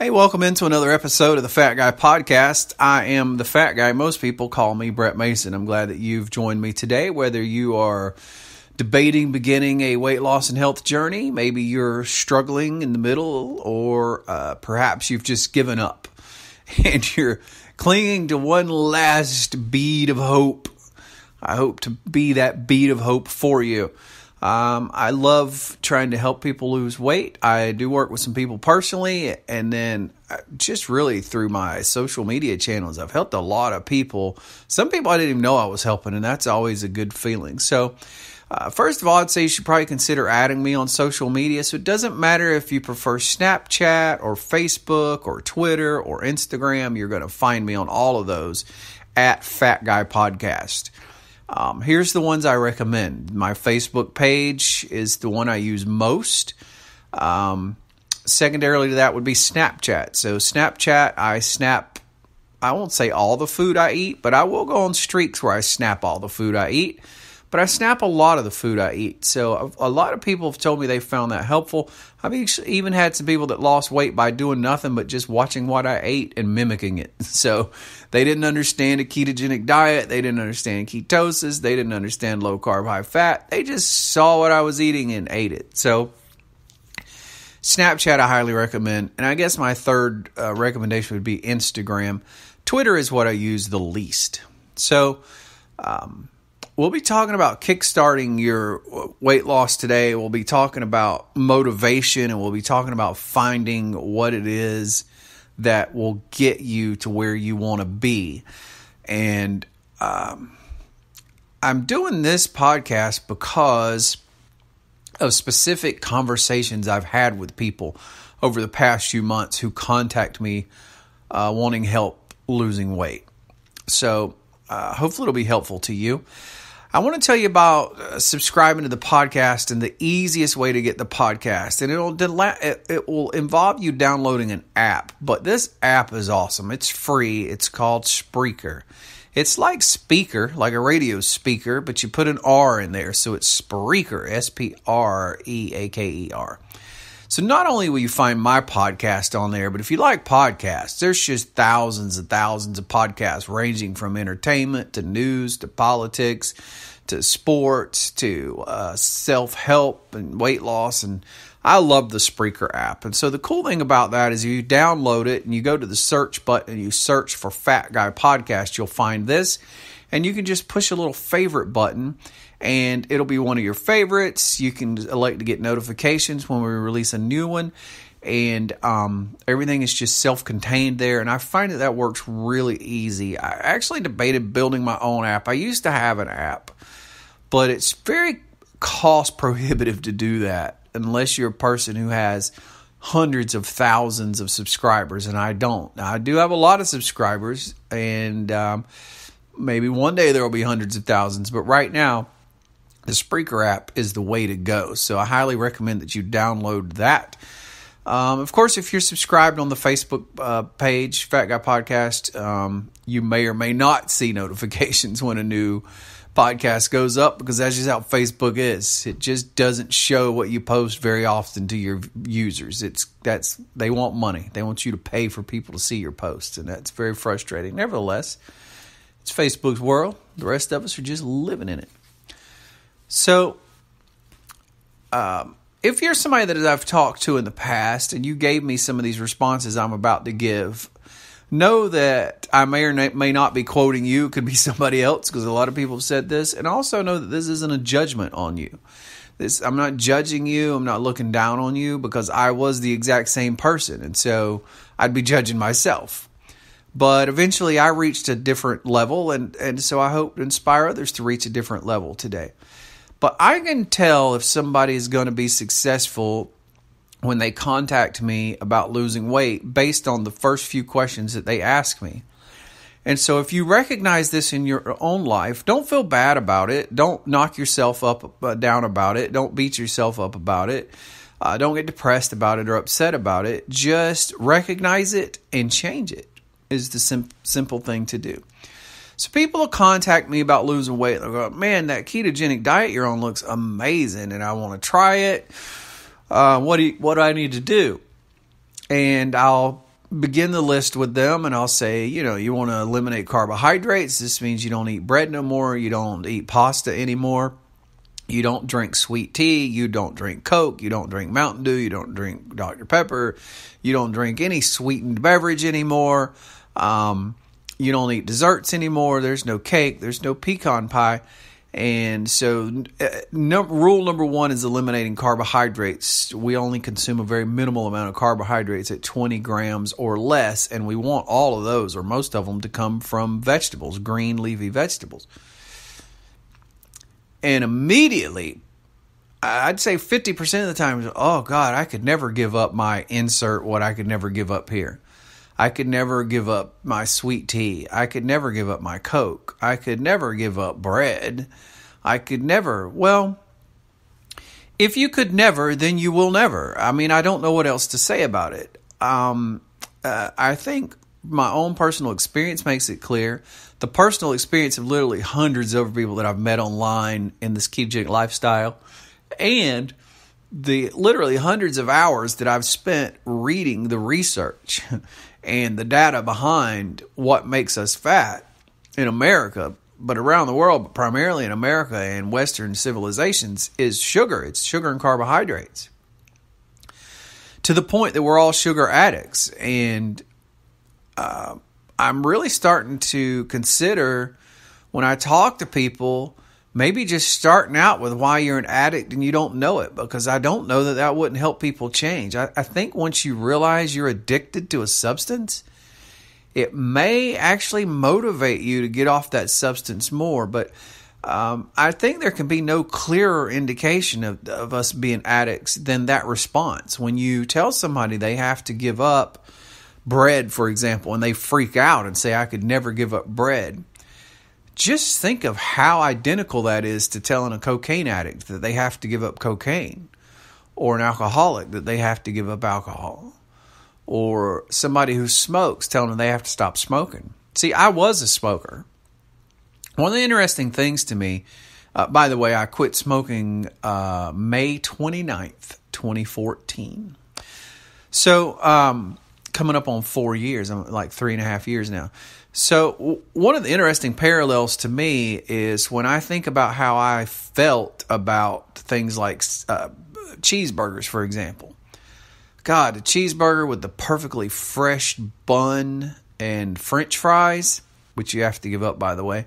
Hey, welcome into another episode of the Fat Guy Podcast. I am the Fat Guy. Most people call me Brett Mason. I'm glad that you've joined me today, whether you are debating beginning a weight loss and health journey, maybe you're struggling in the middle, or perhaps you've just given up and you're clinging to one last bead of hope. I hope to be that bead of hope for you. I love trying to help people lose weight. I do work with some people personally, and then just really through my social media channels, I've helped a lot of people. Some people I didn't even know I was helping, and that's always a good feeling. So, first of all, I'd say you should probably consider adding me on social media. So it doesn't matter if you prefer Snapchat or Facebook or Twitter or Instagram, you're going to find me on all of those at Fat Guy Podcast. Here's the ones I recommend. My Facebook page is the one I use most. Secondarily to that would be Snapchat. So Snapchat, I won't say all the food I eat, but I will go on streaks where I snap all the food I eat. But I snap a lot of the food I eat. So a lot of people have told me they found that helpful. I've even had some people that lost weight by doing nothing but just watching what I ate and mimicking it. So they didn't understand a ketogenic diet. They didn't understand ketosis. They didn't understand low carb, high fat. They just saw what I was eating and ate it. So Snapchat I highly recommend. And I guess my third recommendation would be Instagram. Twitter is what I use the least. So we'll be talking about kickstarting your weight loss today. We'll be talking about motivation, and we'll be talking about finding what it is that will get you to where you want to be. And I'm doing this podcast because of specific conversations I've had with people over the past few months who contact me wanting help losing weight. So hopefully it'll be helpful to you. I want to tell you about subscribing to the podcast and the easiest way to get the podcast. And it will involve you downloading an app. But this app is awesome. It's free. It's called Spreaker. It's like speaker, like a radio speaker, but you put an R in there. So it's Spreaker, Spreaker. So not only will you find my podcast on there, but if you like podcasts, there's just thousands and thousands of podcasts ranging from entertainment to news to politics to sports to self-help and weight loss. And I love the Spreaker app. And so the cool thing about that is you download it and you go to the search button and you search for Fat Guy Podcast, you'll find this. And you can just push a little favorite button and it'll be one of your favorites. You can elect to get notifications when we release a new one. And everything is just self-contained there. And I find that works really easy. I actually debated building my own app. I used to have an app, but it's very cost prohibitive to do that unless you're a person who has hundreds of thousands of subscribers. And I don't. Now, I do have a lot of subscribers, and maybe one day there will be hundreds of thousands. But right now, the Spreaker app is the way to go. So I highly recommend that you download that. Of course, if you're subscribed on the Facebook page, Fat Guy Podcast, you may or may not see notifications when a new podcast goes up, because that's just how Facebook is. It just doesn't show what you post very often to your users. They want money. They want you to pay for people to see your posts, and that's very frustrating. Nevertheless, it's Facebook's world. The rest of us are just living in it. So, if you're somebody that I've talked to in the past and you gave me some of these responses I'm about to give, know that I may or may not be quoting you. It could be somebody else, because a lot of people have said this. And also know that this isn't a judgment on you. I'm not judging you. I'm not looking down on you, because I was the exact same person. And so I'd be judging myself. But eventually I reached a different level. And so I hope to inspire others to reach a different level today. But I can tell if somebody is going to be successful when they contact me about losing weight based on the first few questions that they ask me. And so if you recognize this in your own life, don't feel bad about it. Don't knock yourself down about it. Don't beat yourself up about it. Don't get depressed about it or upset about it. Just recognize it and change it is the simple thing to do. So people will contact me about losing weight. They'll go, man, that ketogenic diet you're on looks amazing and I want to try it. What do I need to do? And I'll begin the list with them, and I'll say, you want to eliminate carbohydrates. This means you don't eat bread no more. You don't eat pasta anymore. You don't drink sweet tea. You don't drink Coke. You don't drink Mountain Dew. You don't drink Dr. Pepper. You don't drink any sweetened beverage anymore. You don't eat desserts anymore. There's no cake. There's no pecan pie. And so rule number one is eliminating carbohydrates. We only consume a very minimal amount of carbohydrates at 20 grams or less, and we want all of those, or most of them, to come from vegetables, green leafy vegetables. And immediately, I'd say 50% of the time, oh God, I could never give up my insert what I could never give up here. I could never give up my sweet tea. I could never give up my Coke. I could never give up bread. I could never. Well, if you could never, then you will never. I mean, I don't know what else to say about it. I think my own personal experience makes it clear. The personal experience of literally hundreds of people that I've met online in this ketogenic lifestyle, and the literally hundreds of hours that I've spent reading the research and the data behind what makes us fat in America, but around the world, but primarily in America and Western civilizations, is sugar. It's sugar and carbohydrates. To the point that we're all sugar addicts. And I'm really starting to consider, when I talk to people, maybe just starting out with why you're an addict and you don't know it, because I don't know that wouldn't help people change. I think once you realize you're addicted to a substance, it may actually motivate you to get off that substance more. But I think there can be no clearer indication of us being addicts than that response. When you tell somebody they have to give up bread, for example, and they freak out and say, I could never give up bread. Just think of how identical that is to telling a cocaine addict that they have to give up cocaine, or an alcoholic that they have to give up alcohol, or somebody who smokes telling them they have to stop smoking. See, I was a smoker. One of the interesting things to me, by the way, I quit smoking May 29th, 2014. So, coming up on 4 years. I'm like 3.5 years now. So one of the interesting parallels to me is when I think about how I felt about things like cheeseburgers, for example. God, a cheeseburger with the perfectly fresh bun and French fries, which you have to give up, by the way.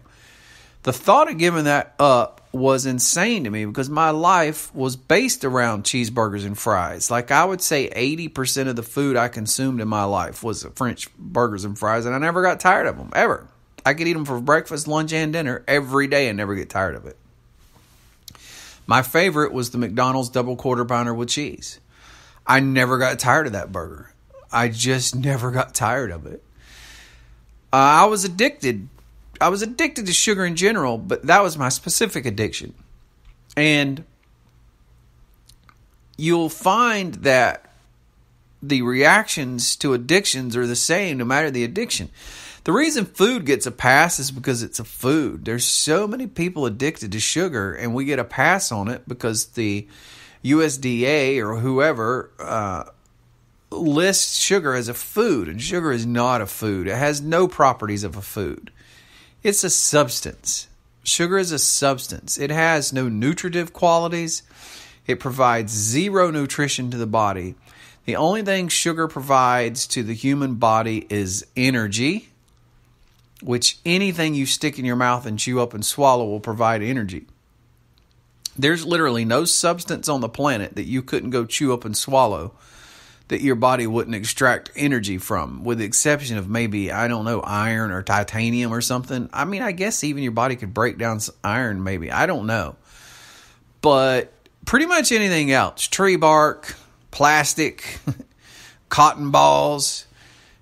The thought of giving that up was insane to me because my life was based around cheeseburgers and fries. Like, I would say 80% of the food I consumed in my life was French burgers and fries, and I never got tired of them, ever. I could eat them for breakfast, lunch, and dinner every day and never get tired of it. My favorite was the McDonald's double quarter pounder with cheese. I never got tired of that burger. I just never got tired of it. I was addicted to sugar in general, but that was my specific addiction. And you'll find that the reactions to addictions are the same no matter the addiction. The reason food gets a pass is because it's a food. There's so many people addicted to sugar, and we get a pass on it because the USDA or whoever lists sugar as a food, and sugar is not a food. It has no properties of a food. It's a substance. Sugar is a substance. It has no nutritive qualities. It provides zero nutrition to the body. The only thing sugar provides to the human body is energy, which anything you stick in your mouth and chew up and swallow will provide energy. There's literally no substance on the planet that you couldn't go chew up and swallow that your body wouldn't extract energy from, with the exception of maybe, I don't know, iron or titanium or something. I mean, I guess even your body could break down iron maybe. I don't know. But pretty much anything else, tree bark, plastic, cotton balls,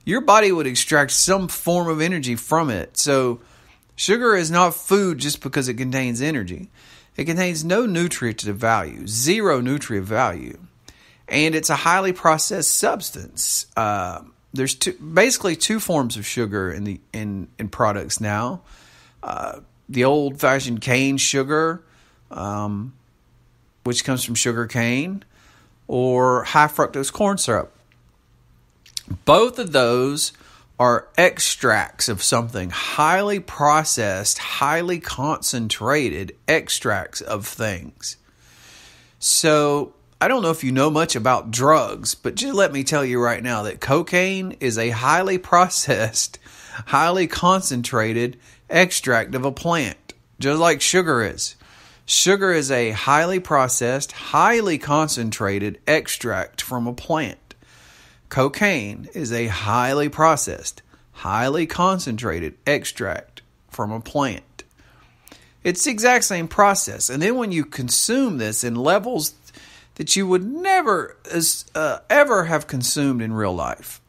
your body would extract some form of energy from it. So sugar is not food just because it contains energy. It contains no nutritive value, zero nutrient value. And it's a highly processed substance. There's basically two forms of sugar in products now. The old-fashioned cane sugar, which comes from sugar cane, or high fructose corn syrup. Both of those are extracts of something, highly processed, highly concentrated extracts of things. So I don't know if you know much about drugs, but just let me tell you right now that cocaine is a highly processed, highly concentrated extract of a plant, just like sugar is. Sugar is a highly processed, highly concentrated extract from a plant. Cocaine is a highly processed, highly concentrated extract from a plant. It's the exact same process. And then when you consume this in levels that you would never ever have consumed in real life,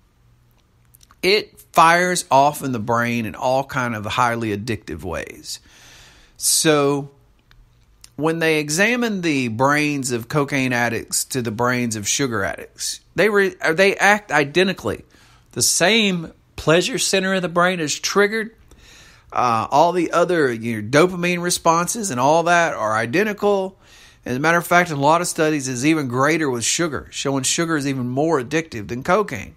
it fires off in the brain in all kind of highly addictive ways. So when they examine the brains of cocaine addicts to the brains of sugar addicts, they act identically. The same pleasure center of the brain is triggered. All the other dopamine responses and all that are identical. As a matter of fact, in a lot of studies, it's even greater with sugar, showing sugar is even more addictive than cocaine.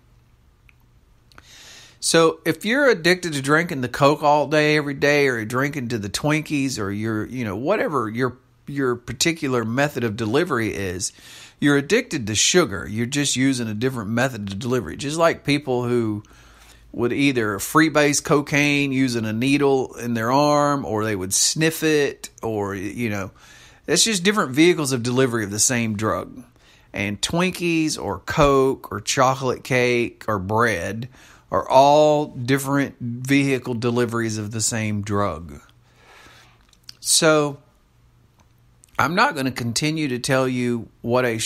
So if you're addicted to drinking the Coke all day, every day, or you're drinking to the Twinkies, or you're, whatever your particular method of delivery is, you're addicted to sugar. You're just using a different method of delivery. Just like people who would either freebase cocaine using a needle in their arm, or they would sniff it, or, it's just different vehicles of delivery of the same drug. And Twinkies or Coke or chocolate cake or bread are all different vehicle deliveries of the same drug. So I'm not going to continue to tell you what a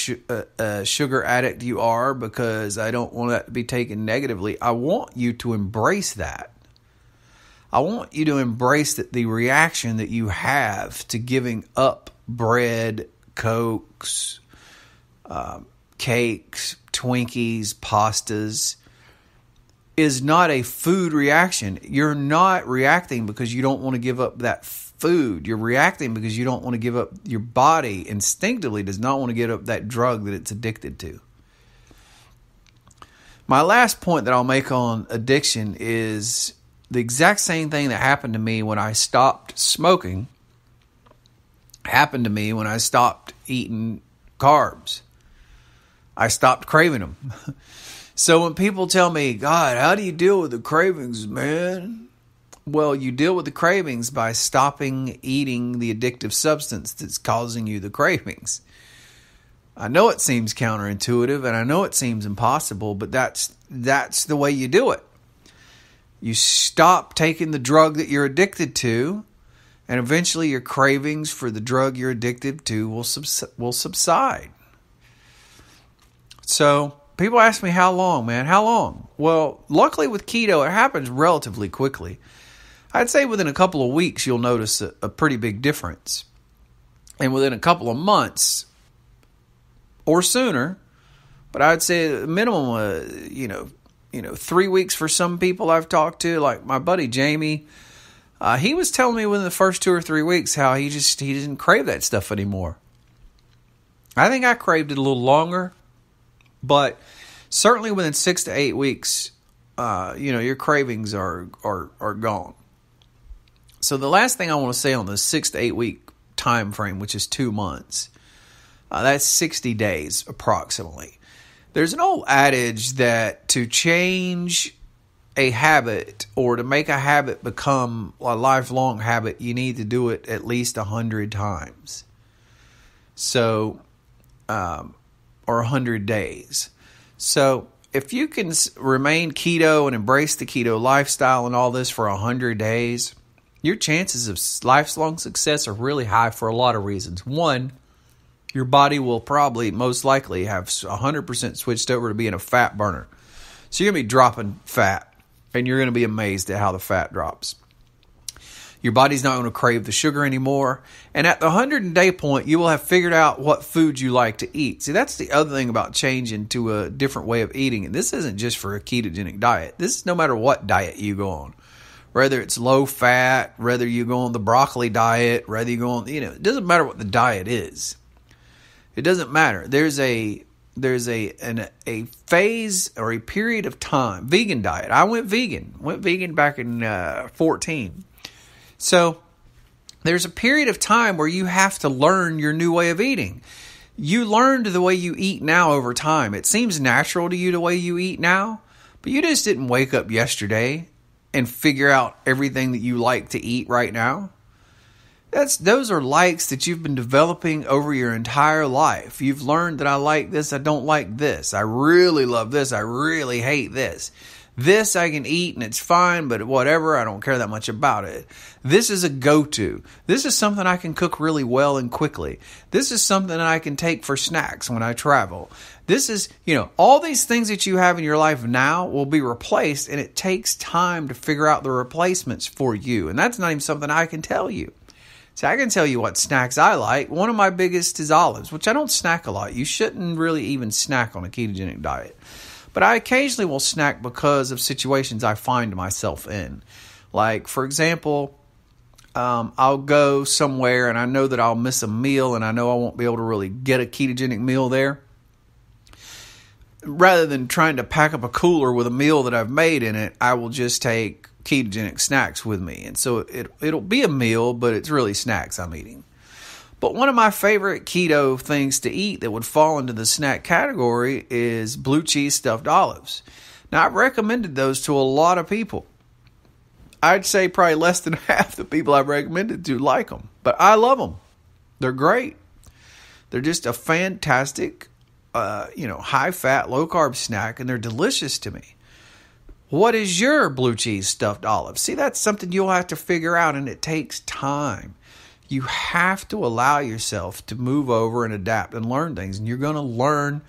sugar addict you are, because I don't want that to be taken negatively. I want you to embrace that. I want you to embrace the reaction that you have to giving up bread, Cokes, cakes, Twinkies, pastas is not a food reaction. You're not reacting because you don't want to give up that food. You're reacting because you don't want to give up, your body instinctively does not want to give up that drug that it's addicted to. My last point that I'll make on addiction is the exact same thing that happened to me when I stopped smoking happened to me when I stopped eating carbs. I stopped craving them. So when people tell me, God, how do you deal with the cravings, man? Well, you deal with the cravings by stopping eating the addictive substance that's causing you the cravings. I know it seems counterintuitive and I know it seems impossible, but that's the way you do it. You stop taking the drug that you're addicted to, and eventually your cravings for the drug you're addicted to will subside. So people ask me, how long, man? How long? Well, luckily with keto, it happens relatively quickly. I'd say within a couple of weeks, you'll notice a pretty big difference. And within a couple of months or sooner, but I'd say a minimum, 3 weeks for some people I've talked to, like my buddy Jamie. He was telling me within the first 2 or 3 weeks how he didn't crave that stuff anymore. I think I craved it a little longer, but certainly within 6 to 8 weeks, your cravings are gone. So the last thing I want to say on the 6 to 8 week time frame, which is 2 months, that's 60 days approximately. There's an old adage that to change a habit or to make a habit become a lifelong habit, you need to do it at least 100 times. So, or 100 days. So if you can remain keto and embrace the keto lifestyle and all this for 100 days, your chances of lifelong success are really high for a lot of reasons. One, your body will probably most likely have 100% switched over to being a fat burner. So you're going to be dropping fat. And you're going to be amazed at how the fat drops. Your body's not going to crave the sugar anymore. And at the 100-day point, you will have figured out what foods you like to eat. See, that's the other thing about changing to a different way of eating. And this isn't just for a ketogenic diet. This is no matter what diet you go on. Whether it's low fat, whether you go on the broccoli diet, whether you go on, it doesn't matter what the diet is. It doesn't matter. There's there's a phase or a period of time. Vegan diet. I went vegan back in 14. So there's a period of time where you have to learn your new way of eating. You learned the way you eat now over time. It seems natural to you the way you eat now, but you just didn't wake up yesterday and figure out everything that you like to eat right now. Those are likes that you've been developing over your entire life. You've learned that I like this, I don't like this. I really love this, I really hate this. This I can eat and it's fine, but whatever, I don't care that much about it. This is a go-to. This is something I can cook really well and quickly. This is something that I can take for snacks when I travel. This is, all these things that you have in your life now will be replaced, and it takes time to figure out the replacements for you. And that's not even something I can tell you. See, I can tell you what snacks I like. One of my biggest is olives, which I don't snack a lot. You shouldn't really even snack on a ketogenic diet. But I occasionally will snack because of situations I find myself in. Like, for example, I'll go somewhere and I know that I'll miss a meal and I know I won't be able to really get a ketogenic meal there. Rather than trying to pack up a cooler with a meal that I've made in it, I will just take ketogenic snacks with me. And so it'll be a meal, but it's really snacks I'm eating. But one of my favorite keto things to eat that would fall into the snack category is blue cheese stuffed olives. Now, I've recommended those to a lot of people. I'd say probably less than half the people I've recommended to like them. But I love them. They're great. They're just a fantastic, high-fat, low-carb snack, and they're delicious to me. What is your blue cheese stuffed olive? See, that's something you'll have to figure out, and it takes time. You have to allow yourself to move over and adapt and learn things. And you're going to learn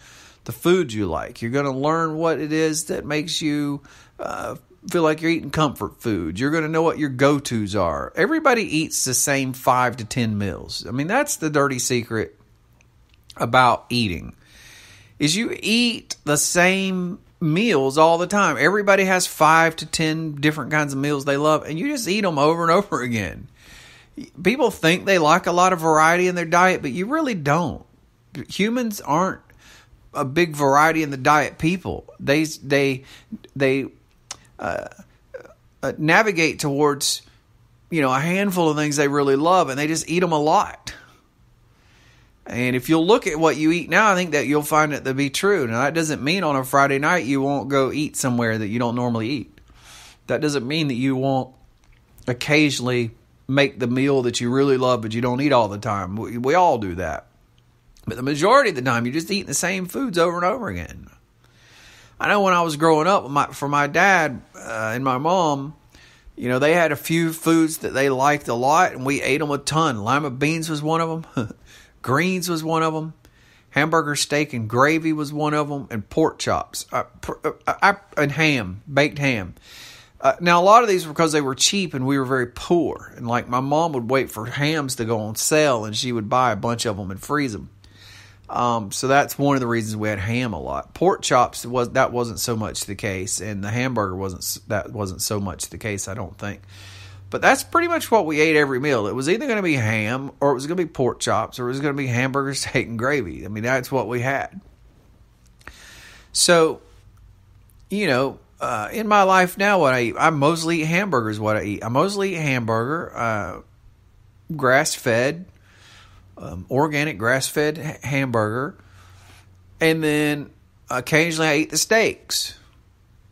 the foods you like. You're going to learn what it is that makes you feel like you're eating comfort food. You're going to know what your go-tos are. Everybody eats the same 5 to 10 meals. I mean, that's the dirty secret about eating, is you eat the same meals all the time. Everybody has 5 to 10 different kinds of meals they love, and you just eat them over and over again. People think they like a lot of variety in their diet, but you really don't. Humans aren't a big variety in the diet people. They navigate towards, a handful of things they really love, and they just eat them a lot. And if you'll look at what you eat now, I think that you'll find it to be true. Now, that doesn't mean on a Friday night you won't go eat somewhere that you don't normally eat. That doesn't mean that you won't occasionally make the meal that you really love, but you don't eat all the time. We all do that. But the majority of the time, you're just eating the same foods over and over again. I know when I was growing up, for my dad and my mom, they had a few foods that they liked a lot, and we ate them a ton. Lima beans was one of them. Greens was one of them. Hamburger steak and gravy was one of them. And pork chops. And ham, baked ham. Now, a lot of these were because they were cheap and we were very poor. And like my mom would wait for hams to go on sale and she would buy a bunch of them and freeze them. So that's one of the reasons we had ham a lot. Pork chops, that wasn't so much the case. And the hamburger wasn't so much the case, I don't think. But that's pretty much what we ate every meal. It was either going to be ham or it was going to be pork chops or it was going to be hamburger, steak, and gravy. I mean, that's what we had. So, in my life now, what I eat, I mostly eat hamburgers. What I eat, I mostly eat hamburger, grass-fed, organic grass-fed hamburger, and then occasionally I eat the steaks,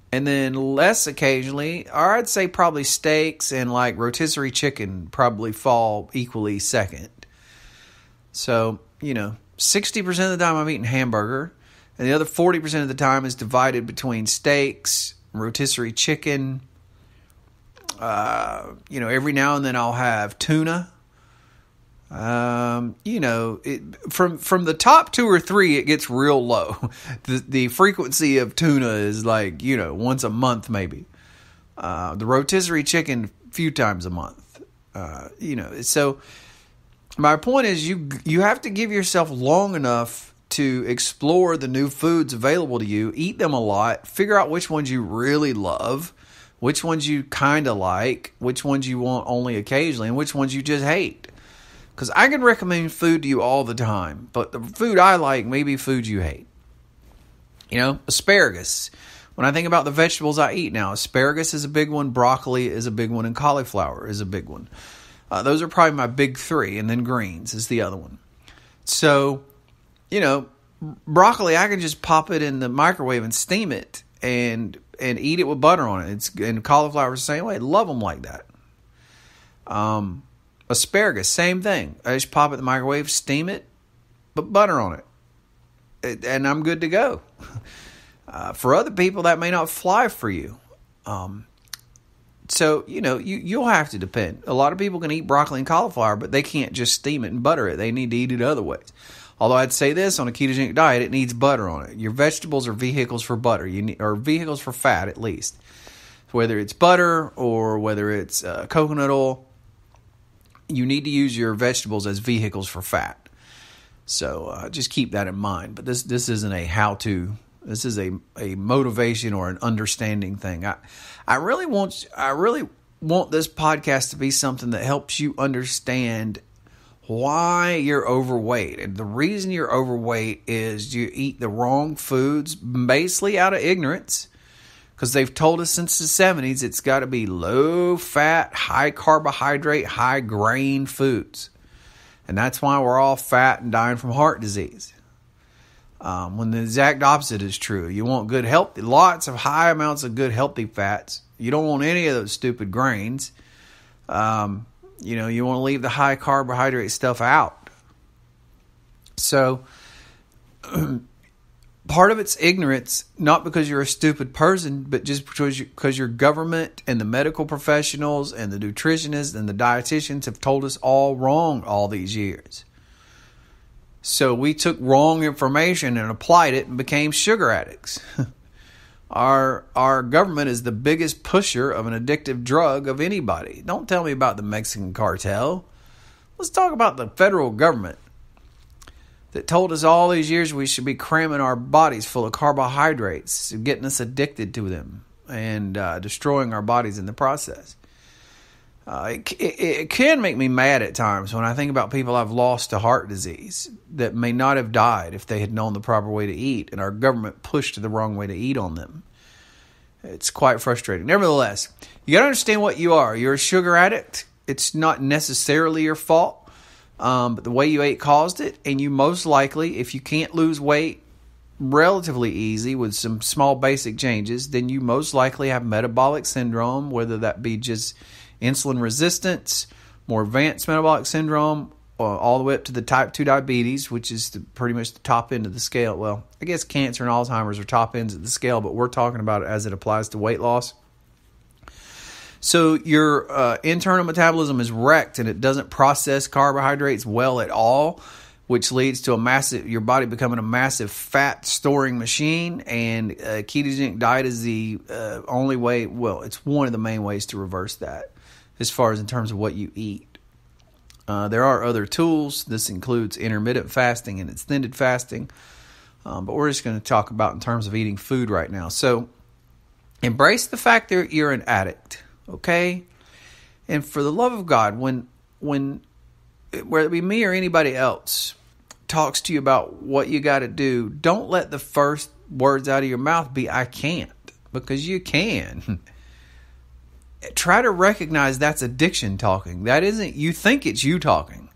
and then less occasionally, or I'd say probably steaks and like rotisserie chicken probably fall equally second. So 60% of the time I'm eating hamburger, and the other 40% of the time is divided between steaks, rotisserie chicken. Every now and then I'll have tuna. From the top 2 or 3, it gets real low. The frequency of tuna is like, once a month maybe. The rotisserie chicken a few times a month. So my point is you have to give yourself long enough to explore the new foods available to you, eat them a lot, figure out which ones you really love, which ones you kind of like, which ones you want only occasionally, and which ones you just hate. Because I can recommend food to you all the time, but the food I like may be food you hate. Asparagus. When I think about the vegetables I eat now, asparagus is a big one, broccoli is a big one, and cauliflower is a big one. Those are probably my big three, and then greens is the other one. So, broccoli, I can just pop it in the microwave and steam it and eat it with butter on it. And cauliflower is the same way. Love them like that. Asparagus, same thing. I just pop it in the microwave, steam it, put butter on it, and I'm good to go. For other people, that may not fly for you. So, you'll have to depend. A lot of people can eat broccoli and cauliflower, but they can't just steam it and butter it. They need to eat it other ways. Although I'd say this, on a ketogenic diet, it needs butter on it. Your vegetables are vehicles for butter, or vehicles for fat at least. Whether it's butter or whether it's coconut oil, you need to use your vegetables as vehicles for fat. So just keep that in mind. But this isn't a how-to. This is a motivation or an understanding thing. I really want this podcast to be something that helps you understand why you're overweight. And the reason you're overweight is you eat the wrong foods, basically out of ignorance, because they've told us since the 70s it's got to be low-fat, high-carbohydrate, high-grain foods. And that's why we're all fat and dying from heart disease. When the exact opposite is true. You want good healthy, lots of high amounts of good healthy fats. You don't want any of those stupid grains. You want to leave the high carbohydrate stuff out. So part of it's ignorance, not because you're a stupid person, but just because your government and the medical professionals and the nutritionists and the dietitians have told us all wrong all these years. So we took wrong information and applied it and became sugar addicts. Our government is the biggest pusher of an addictive drug of anybody. Don't tell me about the Mexican cartel. Let's talk about the federal government that told us all these years we should be cramming our bodies full of carbohydrates, getting us addicted to them, and destroying our bodies in the process. It can make me mad at times when I think about people I've lost to heart disease that may not have died if they had known the proper way to eat, and our government pushed the wrong way to eat on them. It's quite frustrating. Nevertheless, you got to understand what you are. You're a sugar addict. It's not necessarily your fault, but the way you ate caused it, and you most likely, if you can't lose weight relatively easy with some small basic changes, then you most likely have metabolic syndrome, whether that be just insulin resistance, more advanced metabolic syndrome, all the way up to the type 2 diabetes, which is pretty much the top end of the scale. Well, I guess cancer and Alzheimer's are top ends of the scale, but we're talking about it as it applies to weight loss. So your internal metabolism is wrecked and it doesn't process carbohydrates well at all, which leads to your body becoming a massive fat storing machine. And a ketogenic diet is the only way, it's one of the main ways to reverse that as far as in terms of what you eat. There are other tools. This includes intermittent fasting and extended fasting. But we're just going to talk about in terms of eating food right now. So embrace the fact that you're an addict, okay? And for the love of God, when whether it be me or anybody else talks to you about what you got to do, don't let the first words out of your mouth be, I can't, because you can. Try to recognize that's addiction talking. That isn't, you think it's you talking.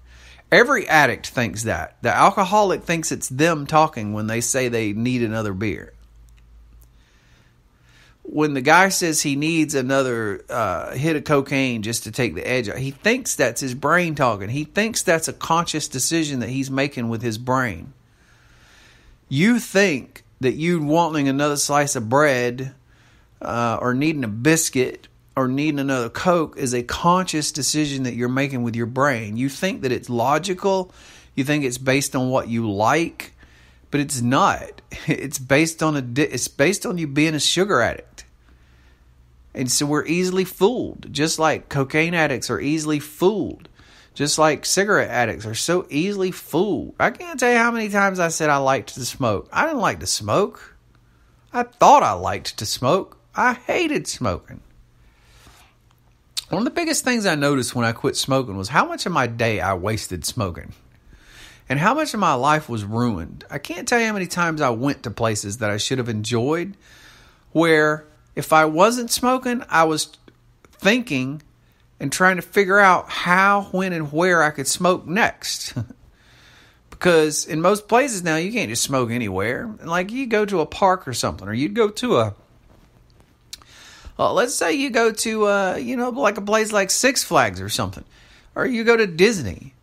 Every addict thinks that. The alcoholic thinks it's them talking when they say they need another beer. When the guy says he needs another hit of cocaine just to take the edge out, he thinks that's his brain talking. He thinks that's a conscious decision that he's making with his brain. You think that you wanting another slice of bread or needing a biscuit or needing another Coke is a conscious decision that you're making with your brain. You think that it's logical. You think it's based on what you like, but it's not. It's based on you being a sugar addict. And so we're easily fooled, just like cocaine addicts are easily fooled, just like cigarette addicts are so easily fooled. I can't tell you how many times I said I liked to smoke. I didn't like to smoke. I thought I liked to smoke. I hated smoking. One of the biggest things I noticed when I quit smoking was how much of my day I wasted smoking. and how much of my life was ruined. I can't tell you how many times I went to places that I should have enjoyed, where if I wasn't smoking, I was thinking and trying to figure out how, when, and where I could smoke next. Because in most places now, you can't just smoke anywhere. Like, you go to a park or something, or you'd go to let's say you go to, like a place like Six Flags or something, or you go to Disney.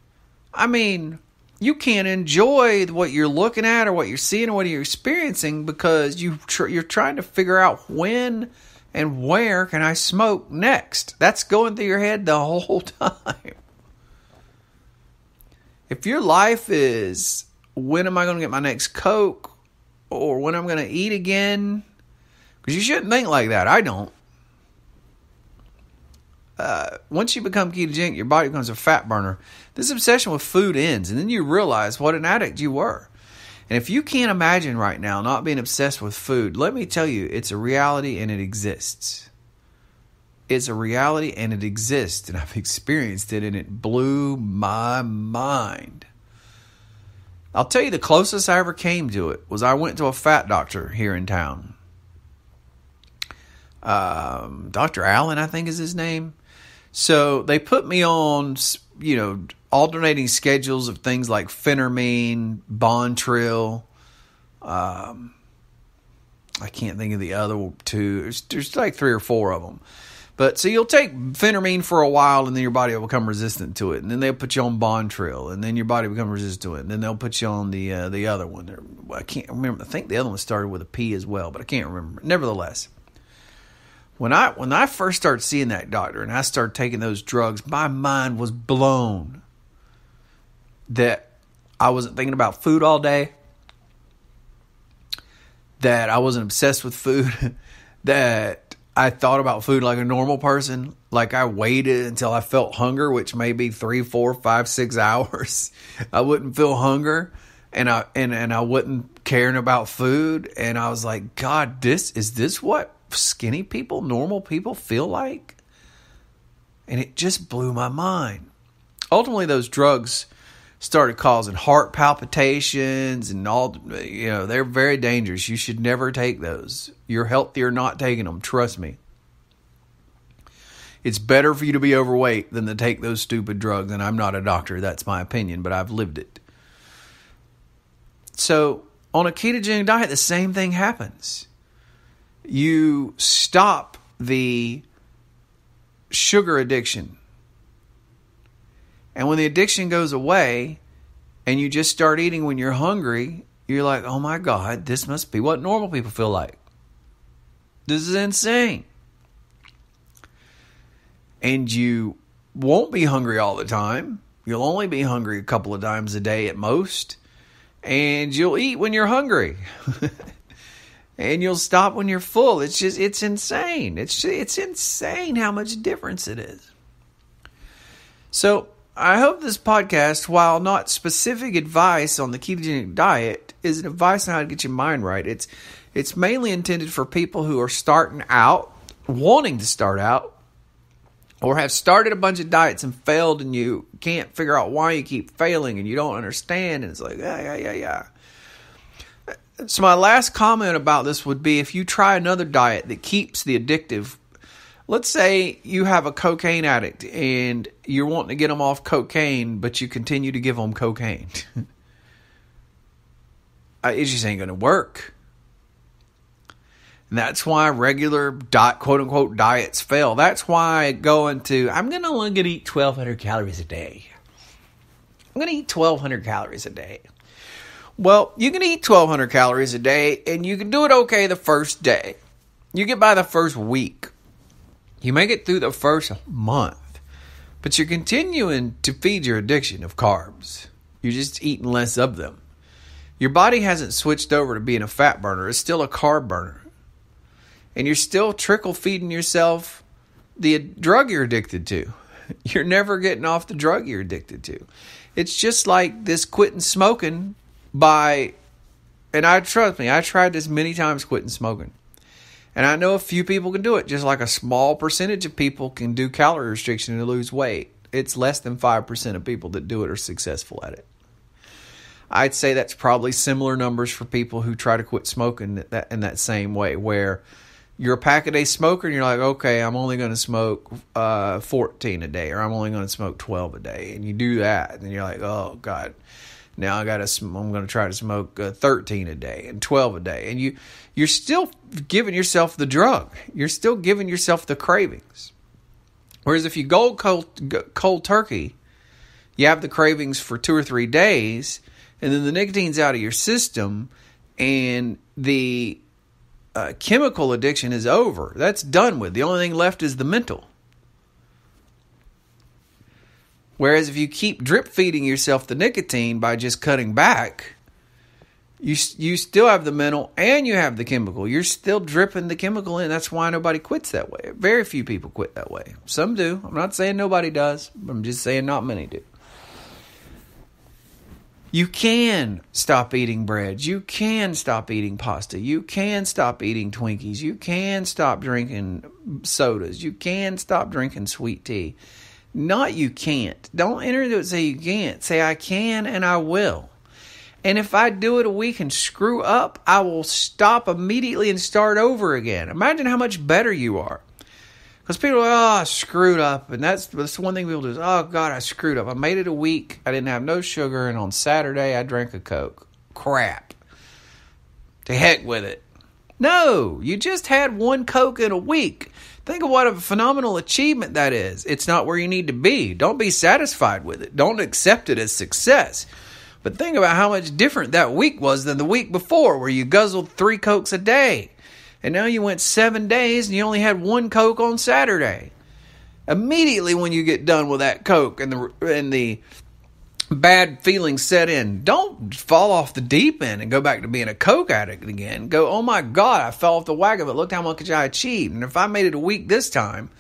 I mean, you can't enjoy what you're looking at or what you're seeing or what you're experiencing because you're trying to figure out when and where can I smoke next. That's going through your head the whole time. If your life is, when am I going to get my next Coke, or when I'm going to eat again? Because you shouldn't think like that. I don't. Once you become ketogenic, your body becomes a fat burner. This obsession with food ends, and then you realize what an addict you were. And if you can't imagine right now not being obsessed with food, let me tell you, it's a reality and it exists. It's a reality and it exists, and I've experienced it, and it blew my mind. I'll tell you, the closest I ever came to it was I went to a fat doctor here in town. Dr. Allen, I think is his name. So they put me on, alternating schedules of things like phentermine, Bontril. I can't think of the other two. There's like 3 or 4 of them. But so you'll take phentermine for a while, and then your body will become resistant to it. And then they'll put you on Bontril, and then your body will become resistant to it. And then they'll put you on the other one. I can't remember. I think the other one started with a P as well, but I can't remember. Nevertheless, when I first started seeing that doctor and I started taking those drugs, my mind was blown that I wasn't thinking about food all day, that I wasn't obsessed with food, that I thought about food like a normal person. Like, I waited until I felt hunger, which may be 3, 4, 5, 6 hours. I wouldn't feel hunger, and I wouldn't caring about food. And I was like, God, is this what skinny people, normal people feel like? And it just blew my mind. Ultimately, those drugs started causing heart palpitations and all, they're very dangerous. You should never take those. You're healthier not taking them. Trust me. It's better for you to be overweight than to take those stupid drugs. And I'm not a doctor. That's my opinion, but I've lived it. So on a ketogenic diet, the same thing happens. You stop the sugar addiction. And when the addiction goes away and you just start eating when you're hungry, you're like, oh my God, this must be what normal people feel like. This is insane. And you won't be hungry all the time. You'll only be hungry a couple of times a day at most. And you'll eat when you're hungry. And you'll stop when you're full. It's insane. It's insane how much difference it is. So I hope this podcast, while not specific advice on the ketogenic diet, is an advice on how to get your mind right. It's mainly intended for people who are starting out, wanting to start out, or have started a bunch of diets and failed, and you can't figure out why you keep failing, and you don't understand, and it's like, yeah. So my last comment about this would be, if you try another diet that keeps the addictive, let's say you have a cocaine addict and you're wanting to get them off cocaine, but you continue to give them cocaine. It just ain't going to work. And that's why regular quote unquote diets fail. That's why I'm going to eat 1,200 calories a day. I'm going to eat 1,200 calories a day. Well, you can eat 1,200 calories a day, and you can do it okay the first day. You get by the first week. You make it through the first month. But you're continuing to feed your addiction of carbs. You're just eating less of them. Your body hasn't switched over to being a fat burner. It's still a carb burner. And you're still trickle feeding yourself the drug you're addicted to. You're never getting off the drug you're addicted to. It's just like this quitting smoking trust me, I tried this many times, quitting smoking. And I know a few people can do it, just like a small percentage of people can do calorie restriction to lose weight. It's less than 5% of people that do it are successful at it. I'd say that's probably similar numbers for people who try to quit smoking in that same way, where you're a pack-a-day smoker and you're like, okay, I'm only going to smoke 14 a day, or I'm only going to smoke 12 a day. And you do that, and you're like, oh, God, now I'm going to try to smoke 13 a day and 12 a day. And you're still giving yourself the drug. You're still giving yourself the cravings. Whereas if you go cold turkey, you have the cravings for 2 or 3 days, and then the nicotine's out of your system, and the chemical addiction is over. That's done with. The only thing left is the mental. Whereas if you keep drip feeding yourself the nicotine by just cutting back, you still have the mental and you have the chemical. You're still dripping the chemical in. That's why nobody quits that way. Very few people quit that way. Some do. I'm not saying nobody does. I'm just saying not many do. You can stop eating bread. You can stop eating pasta. You can stop eating Twinkies. You can stop drinking sodas. You can stop drinking sweet tea. Not you can't. Don't enter into it and say you can't. Say I can and I will. And if I do it a week and screw up, I will stop immediately and start over again. Imagine how much better you are. Because people are like, oh, I screwed up. And that's one thing people do is, oh, God, I screwed up. I made it a week. I didn't have no sugar. And on Saturday, I drank a Coke. Crap. To heck with it. No, you just had one Coke in a week. Think of what a phenomenal achievement that is. It's not where you need to be. Don't be satisfied with it. Don't accept it as success. But think about how much different that week was than the week before, where you guzzled 3 Cokes a day. And now you went 7 days and you only had 1 Coke on Saturday. Immediately when you get done with that Coke and the bad feelings set in, don't fall off the deep end and go back to being a Coke addict again. Go, oh my God, I fell off the wagon, but look how much I achieved. And if I made it a week this time,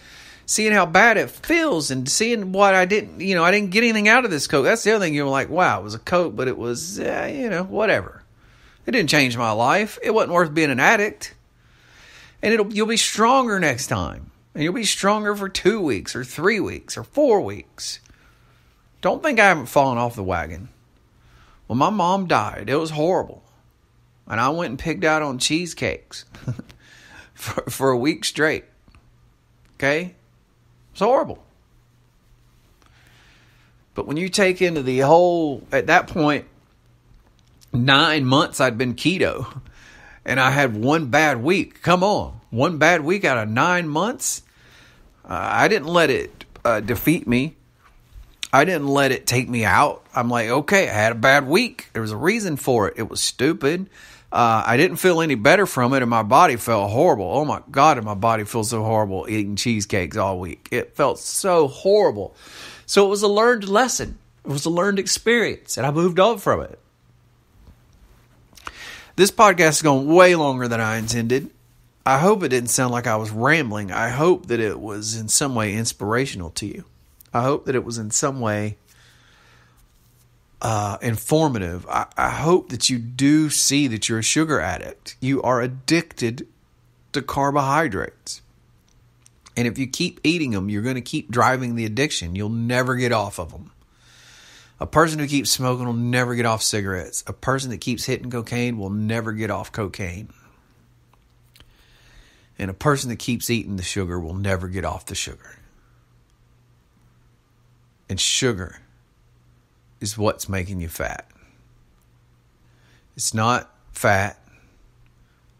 seeing how bad it feels and seeing what I didn't get anything out of this Coke. That's the other thing. You're like, wow, it was a Coke, but it was, whatever. It didn't change my life. It wasn't worth being an addict. And you'll be stronger next time. And you'll be stronger for 2 weeks or 3 weeks or 4 weeks. Don't think I haven't fallen off the wagon. When my mom died, it was horrible. And I went and pigged out on cheesecakes for a week straight. Okay? It's horrible. But when you take into the whole, at that point, 9 months I'd been keto. And I had 1 bad week. Come on. 1 bad week out of 9 months. I didn't let it defeat me. I didn't let it take me out. I'm like, okay, I had a bad week. There was a reason for it. It was stupid. I didn't feel any better from it, and my body felt horrible. Oh, my God, and my body feels so horrible eating cheesecakes all week. It felt so horrible. So it was a learned lesson. It was a learned experience, and I moved on from it. This podcast is going way longer than I intended. I hope it didn't sound like I was rambling. I hope that it was in some way inspirational to you. I hope that it was in some way informative. I hope that you do see that you're a sugar addict. You are addicted to carbohydrates. And if you keep eating them, you're going to keep driving the addiction. You'll never get off of them. A person who keeps smoking will never get off cigarettes. A person that keeps hitting cocaine will never get off cocaine. And a person that keeps eating the sugar will never get off the sugar. And sugar is what's making you fat. It's not fat.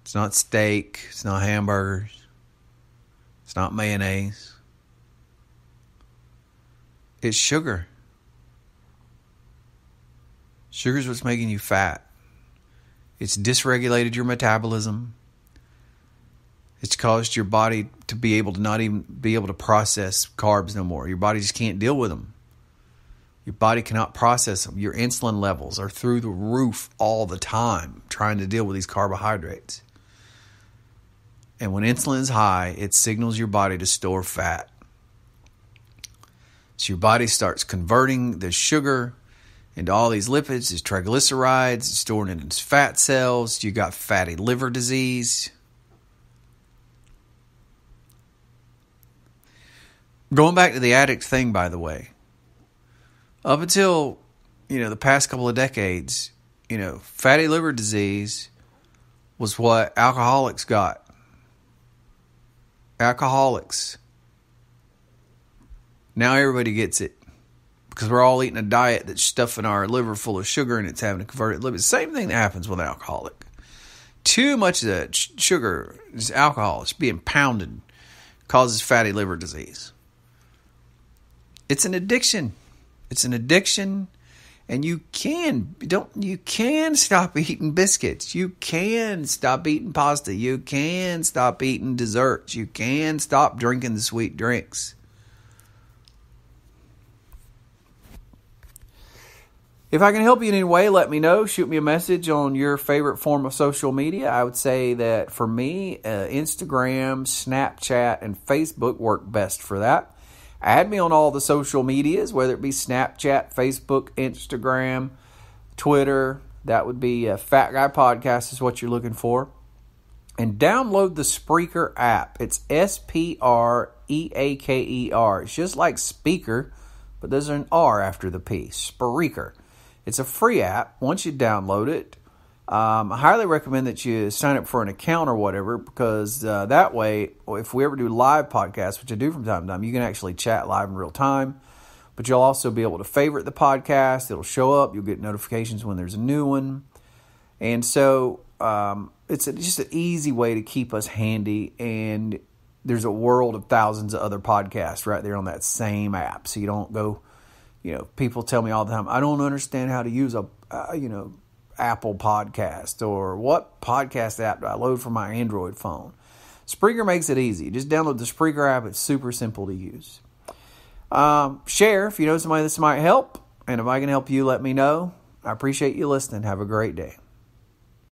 It's not steak. It's not hamburgers. It's not mayonnaise. It's sugar. Sugar is what's making you fat. It's dysregulated your metabolism. It's caused your body to be able to not even be able to process carbs no more. Your body just can't deal with them. Your body cannot process them. Your insulin levels are through the roof all the time trying to deal with these carbohydrates. And when insulin is high, it signals your body to store fat. So your body starts converting the sugar into all these lipids, these triglycerides, storing it in fat cells. You got fatty liver disease. Going back to the addict thing, by the way, up until, the past couple of decades, fatty liver disease was what alcoholics got. Alcoholics. Now everybody gets it because we're all eating a diet that's stuffing our liver full of sugar and it's having to convert it to lipid. Same thing that happens with an alcoholic. Too much of that sugar, this alcohol, it's being pounded, causes fatty liver disease. It's an addiction. It's an addiction. And you can stop eating biscuits. You can stop eating pasta. You can stop eating desserts. You can stop drinking the sweet drinks. If I can help you in any way, let me know. Shoot me a message on your favorite form of social media. I would say that for me, Instagram, Snapchat, and Facebook work best for that. Add me on all the social medias, whether it be Snapchat, Facebook, Instagram, Twitter. That would be Fat Guy Podcast is what you're looking for. And download the Spreaker app. It's Spreaker. It's just like speaker, but there's an R after the P. Spreaker. It's a free app. Once you download it, I highly recommend that you sign up for an account or whatever, because that way, if we ever do live podcasts, which I do from time to time, you can actually chat live in real time. But you'll also be able to favorite the podcast. It'll show up. You'll get notifications when there's a new one. And so it's just an easy way to keep us handy. And there's a world of thousands of other podcasts right there on that same app. So you don't go, people tell me all the time, I don't understand how to use Apple Podcast, or what podcast app do I load for my Android phone. Spreaker makes it easy. Just download the Spreaker app. It's super simple to use. Share if you know somebody this might help. And if I can help you, let me know. I appreciate you listening. Have a great day.